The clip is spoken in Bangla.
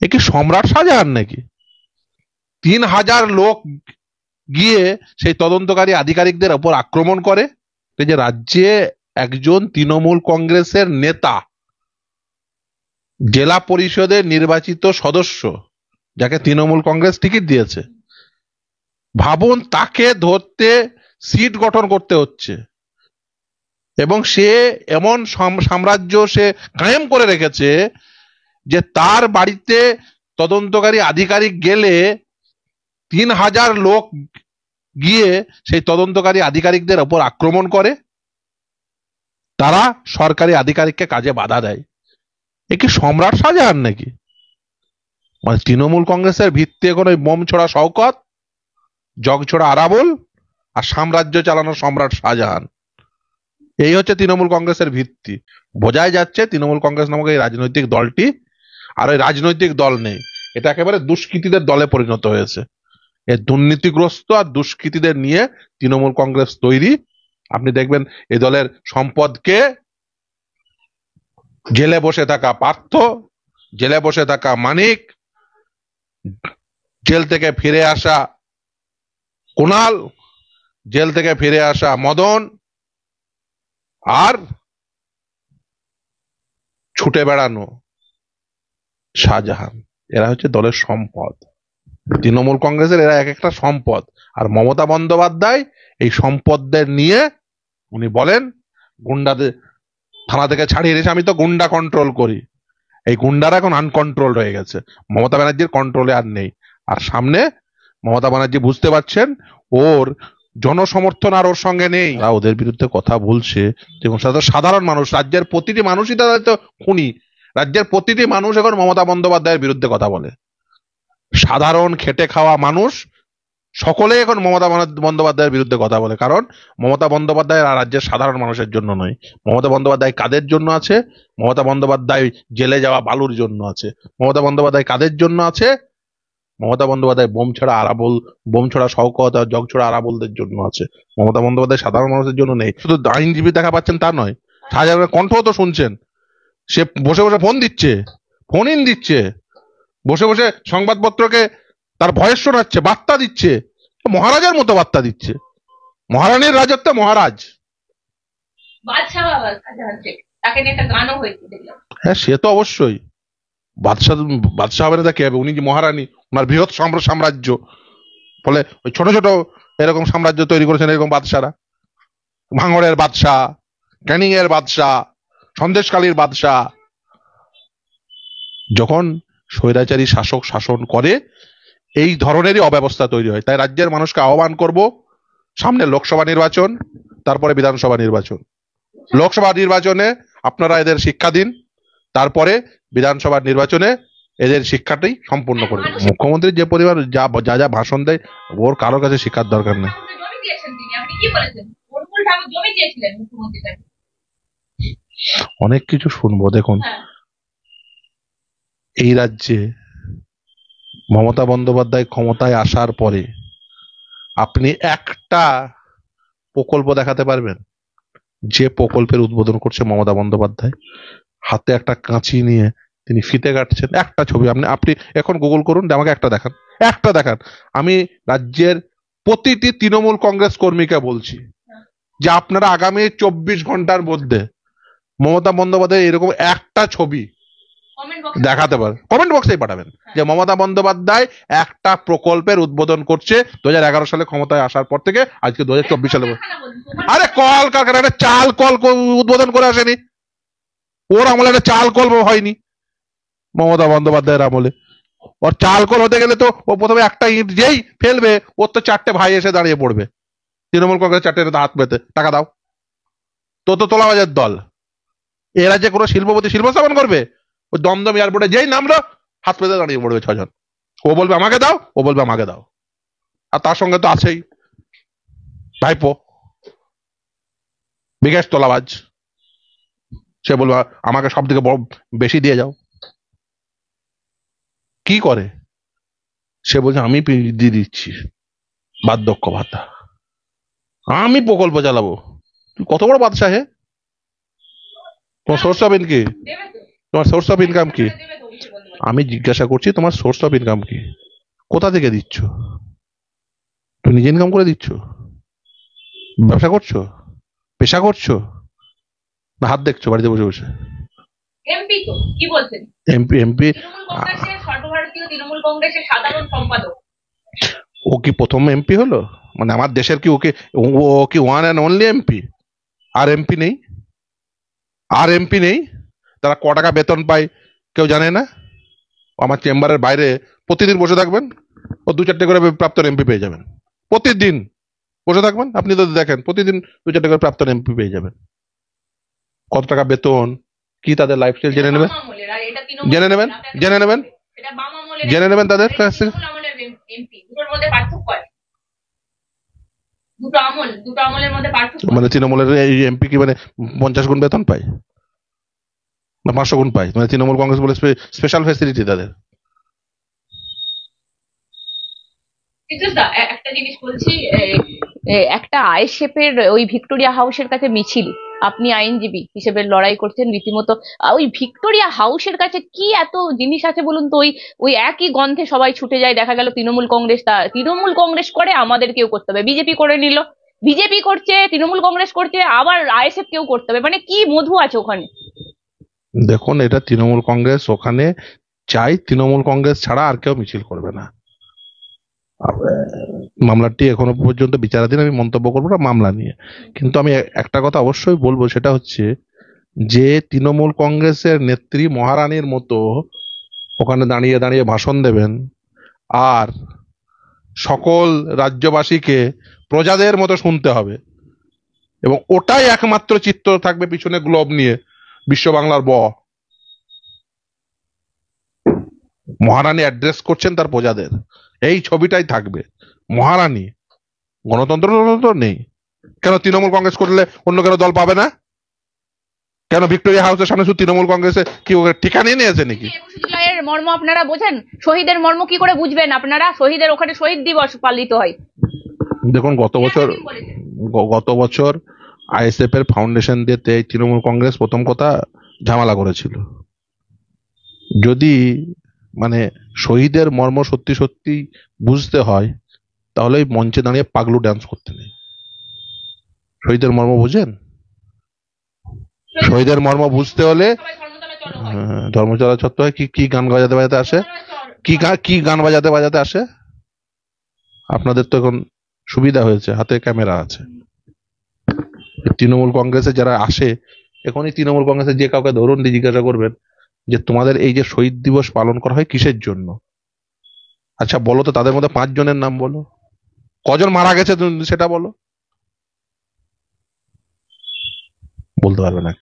এ কি সম্রাট শাহজাহান নাকি? ৩,০০০ লোক গিয়ে সেই তদন্তকারী আধিকারিকদের উপর আক্রমণ করে। এই যে রাজ্যে একজন তৃণমূল কংগ্রেসের নেতা, জেলা পরিষদের নির্বাচিত সদস্য, যাকে তৃণমূল কংগ্রেস টিকিট দিয়েছে, ভাবুন তাকে ধরতে সিট গঠন করতে হচ্ছে। এবং সে এমন সাম্রাজ্য সে কায়েম করে রেখেছে যে তার বাড়িতে তদন্তকারী আধিকারিক গেলে ৩,০০০ লোক গিয়ে সেই তদন্তকারী আধিকারিকদের উপর আক্রমণ করে, তারা সরকারি আধিকারিককে কাজে বাধা দেয়। এ কি সম্রাট শাহজাহান নাকি? মানে তৃণমূল কংগ্রেসের ভিত্তি এখন ওই বোম ছোড়া শওকত, জগ ছোড়া আরাবুল আর সাম্রাজ্য চালানো সম্রাট শাহজাহান। এই হচ্ছে তৃণমূল কংগ্রেসের ভিত্তি। বোঝাই যাচ্ছে তৃণমূল কংগ্রেস নামক এই রাজনৈতিক দলটি আর ওই রাজনৈতিক দল নেই, এটা একেবারে দুষ্কৃতীদের দলে পরিণত হয়েছে। এই দুর্নীতিগ্রস্ত আর দুষ্কৃতীদের নিয়ে তৃণমূল কংগ্রেস তৈরি। আপনি দেখবেন এই দলের সম্পদকে জেলে বসে থাকা পার্থ, জেলে বসে থাকা মানিক, জেল থেকে ফিরে আসা কুণাল, জেল থেকে ফিরে আসা মদন আর ছুটে বেড়ানো শাহজাহান, এরা হচ্ছে দলের সম্পদ। তৃণমূল কংগ্রেসের এরা এক একটা সম্পদ। আর মমতা বন্দ্যোপাধ্যায় এই সম্পদদের নিয়ে উনি বলেন গুন্ডাদের থানা থেকে ছাড়িয়ে দিয়েছে, আমি তো গুন্ডা কন্ট্রোল করি। এই গুন্ডারা এখন আনকন্ট্রোল হয়ে গেছে, মমতা ব্যানার্জির কন্ট্রোলে আর নেই। আর সামনে মমতা ব্যানার্জি বুঝতে পারছেন ওর জনসমর্থন আর ওর সঙ্গে নেই, ওদের বিরুদ্ধে কথা বলছে। যেমন সাধারণ মানুষ, রাজ্যের প্রতিটি মানুষই তাদের তো খুনি। রাজ্যের প্রতিটি মানুষ এখন মমতা বন্দ্যোপাধ্যায়ের বিরুদ্ধে কথা বলে। সাধারণ খেটে খাওয়া মানুষ সকলে এখন মমতা বন্দ্যোপাধ্যায়ের বিরুদ্ধে কথা বলে। কারণ মমতা বন্দ্যোপাধ্যায় আর রাজ্যের সাধারণ মানুষের জন্য নয়। মমতা বন্দ্যোপাধ্যায় কাদের জন্য আছে? মমতা বন্দ্যোপাধ্যায় জেলে যাওয়া বালুর জন্য আছে। মমতা বন্দ্যোপাধ্যায় কাদের জন্য আছে? মমতা বন্দ্যোপাধ্যায় বোম ছড়া শওকত আর জগ ছড়া আরাবুলদের জন্য আছে। মমতা বন্দ্যোপাধ্যায় সাধারণ মানুষের জন্য নেই। শুধু আইনজীবী দেখা পাচ্ছেন তা নয়, শাহজাহানের কণ্ঠ তো শুনছেন। সে বসে বসে ফোন দিচ্ছে, ফোন ইন দিচ্ছে, বসে বসে সংবাদপত্রকে তার ভয়েস শোনাচ্ছে, বার্তা দিচ্ছে, মহারাজের মতো বার্তা দিচ্ছে। মহারানীর রাজত্বে মহারাজ। হ্যাঁ, সে তো অবশ্যই বাদশাহ হবে না, কে হবে? উনি যে মহারানী, ওনার বৃহৎ সাম্রাজ্য, ফলে ওই ছোট ছোট এরকম সাম্রাজ্য তৈরি করেছেন এরকম বাদশারা। ভাঙড়ের বাদশাহ, ক্যানিং এর বাদশাহ, সন্দেশখালীর বাদশাহ। যখন স্বৈরাচারী শাসক শাসন করে এই ধরনেরই অব্যবস্থা তৈরি হয়। তাই রাজ্যের মানুষকে আহ্বান করব, সামনে লোকসভা নির্বাচন, তারপরে বিধানসভা নির্বাচন। লোকসভা নির্বাচনে আপনারা এদের শিক্ষা দিন, তারপরে বিধানসভা নির্বাচনে এদের শিক্ষাটাই সম্পূর্ণ করবে। মুখ্যমন্ত্রী যে পরিবার যা যা যা ভাষণ দেয়, ওর কারোর কাছে শিক্ষার দরকার নেই। অনেক কিছু শুনবো। দেখুন, এই রাজ্যে মমতা বন্দ্যোপাধ্যায় ক্ষমতায় আসার পরে আপনি একটা প্রকল্প দেখাতে পারবেন যে প্রকল্পের উদ্বোধন করছে মমতা বন্দ্যোপাধ্যায়? হাতে একটা কাঁচি নিয়ে তিনি ফিতে কাটছেন, একটা ছবি আপনি এখন গুগল করুন, আমাকে একটা দেখান। আমি রাজ্যের প্রতিটি তৃণমূল কংগ্রেস কর্মীকে বলছি যে আপনারা আগামী 24 ঘন্টার মধ্যে মমতা বন্দ্যোপাধ্যায় এরকম একটা ছবি দেখাতে পারেন, কমেন্ট বক্সেই পাঠাবেন যে মমতা বন্দ্যোপাধ্যায় একটা প্রকল্পের উদ্বোধন করছে 2011 সালে ক্ষমতায় আসার পর থেকে আজকে 2024 সালে। আরে কল কারখানা, একটা চাল কল উদ্বোধন করে আসেনি। ওর আমলে একটা চাল কল হয়নি মমতা বন্দ্যোপাধ্যায়ের আমলে। ওর চাল কল হতে গেলে তো ও প্রথমে একটা ইট যেই ফেলবে, ওর তো 4টে ভাই এসে দাঁড়িয়ে পড়বে, তৃণমূল কংগ্রেস 4টে হাত পেতে, টাকা দাও। তো তোলাবাজের দল। এরা যে কোনো শিল্পপতি শিল্প স্থাপন করবে, ওই দমদম এয়ারপোর্টে যেই নামলো হাত পেতে দাঁড়িয়ে পড়বে 6 জন। ও বলবে আমাকে দাও, ও বলবে আমাকে দাও। আর তার সঙ্গে তো আছেই ভাইপো, বিকাশ তোলাবাজ। সে বলবে আমাকে সব থেকে বেশি দিয়ে যাও। কি করে? সে বলছে আমি দিয়ে দিচ্ছি বার্ধক্য ভাতা, আমি প্রকল্প চালাবো। তুই কত বড় বাদশাহ হে? তোমার সোর্স অফ ইনকাম কি? আমি জিজ্ঞাসা করছি তোমার সোর্স অফ ইনকাম কি, কোথা থেকে দিচ্ছ? তুমি নিজে ইনকাম করে দিচ্ছ, ব্যবসা করছো, পেশা করছো, না হাত দেখছো বাড়িতে বসে বসে? এমপি তো কি বলছেন, এমপি এমপি তৃণমূল কংগ্রেসের সর্বভারতীয় তৃণমূল কংগ্রেসের সাধারণ সম্পাদক। ও কি প্রথম এমপি হলো? মানে আমার দেশের কি ওকে, ও কি ওয়ান অ্যান্ড অনলি এমপি? আর এমপি নেই? আর এমপি নেই? তারা ক টাকা বেতন পায় কেউ জানে না? আমার চেম্বারের বাইরে প্রতিদিন বসে থাকবেন, ও 2-4টে করে প্রাক্তন এমপি পেয়ে যাবেন। প্রতিদিন বসে থাকবেন, আপনি তো দেখেন প্রতিদিন 2-4টে করে প্রাক্তন এমপি পেয়ে যাবেন। কত টাকা বেতন, কি তাদের লাইফস্টাইল জেনে নেবেন, জেনে নেবেন, জেনে নেবেন, জেনে নেবেন তাদের কাছ থেকে। মানে তৃণমূলের এই এমপি কি মানে 50 গুণ বেতন পায় না 500 গুণ পায়? মানে তৃণমূল কংগ্রেস বলে স্পেশাল ফেসিলিটি তাদের। একটা জিনিস বলছি, একটা আইএসএফের ওই ভিক্টোরিয়া হাউসের কাছে মিছিল, আপনি আইনজীবী হিসেবে লড়াই করছেন রীতিমতো, ওই ভিক্টোরিয়া হাউসের কাছে কি এত জিনিস আছে বলুন তো? ওই ওই একই গন্ধে সবাই ছুটে যায়, দেখা গেল তৃণমূল কংগ্রেস, তা তৃণমূল কংগ্রেস করে আমাদের কেউ করতে হবে, বিজেপি করে নিল, বিজেপি করছে, তৃণমূল কংগ্রেস করছে, আবার আইএসএফ কেউ করতে হবে, মানে কি মধু আছে ওখানে? দেখুন, এটা তৃণমূল কংগ্রেস ওখানে চাই, তৃণমূল কংগ্রেস ছাড়া আর কেউ মিছিল করবে না। মামলাটি এখনো পর্যন্ত বিচারাধীন, আমি মন্তব্য করবো না মামলা নিয়ে। কিন্তু আমি একটা কথা অবশ্যই বলবো, সেটা হচ্ছে যে তৃণমূল কংগ্রেসের নেত্রী মহারানীর মতো ওখানে দাঁড়িয়ে দাঁড়িয়ে ভাষণ দেবেন, আর সকল রাজ্যবাসীকে প্রজাদের মতো শুনতে হবে, এবং ওটাই একমাত্র চিত্র থাকবে পিছনে গ্লোব নিয়ে, বিশ্ব বাংলার মহারানী অ্যাড্রেস করছেন তার প্রজাদের, এই ছবিটাই থাকবে। মহারানী, গণতন্ত্র নেই। কেন তৃণমূল কংগ্রেস করলে অন্য কেন দল পাবে না? কেন ভিক্টোরিয়া হাউসের সামনে শুধু তৃণমূল কংগ্রেসে কি ওকে ঠিকানা নিয়েছে নাকি? জুলাইয়ের মর্ম আপনারা বোঝেন? শহীদের মর্ম কি করে বুঝবেন আপনারা? শহীদের ওখানে শহীদ দিবস পালিত হয়। দেখুন, গত বছর আইএসএফ এর ফাউন্ডেশন দিয়ে তৃণমূল কংগ্রেস প্রথম কথা ঝামেলা করেছিল। যদি মানে শহীদের মর্ম সত্যি সত্যি বুঝতে হয়, তাহলে ওই মঞ্চে দাঁড়িয়ে পাগলু ডান্স করতে নেই। শহীদের মর্ম বুঝেন? শহীদের মর্ম বুঝতে হলে ধর্মচলা চত্ব হয়। কি কি গান বাজাতে বাজাতে আসে, কি গান বাজাতে বাজাতে আসে? আপনাদের তো এখন সুবিধা হয়েছে, হাতে ক্যামেরা আছে। তৃণমূল কংগ্রেসে যারা আসে, এখনই তৃণমূল কংগ্রেসে যে কাউকে ধরুন দিয়ে জিজ্ঞাসা করবেন যে তোমাদের এই যে শহীদ দিবস পালন করা হয় কিসের জন্য? আচ্ছা বলো তো, তাদের মধ্যে 5 জনের নাম বলো, কজন মারা গেছে সেটা বলো, বলতে পারবে না।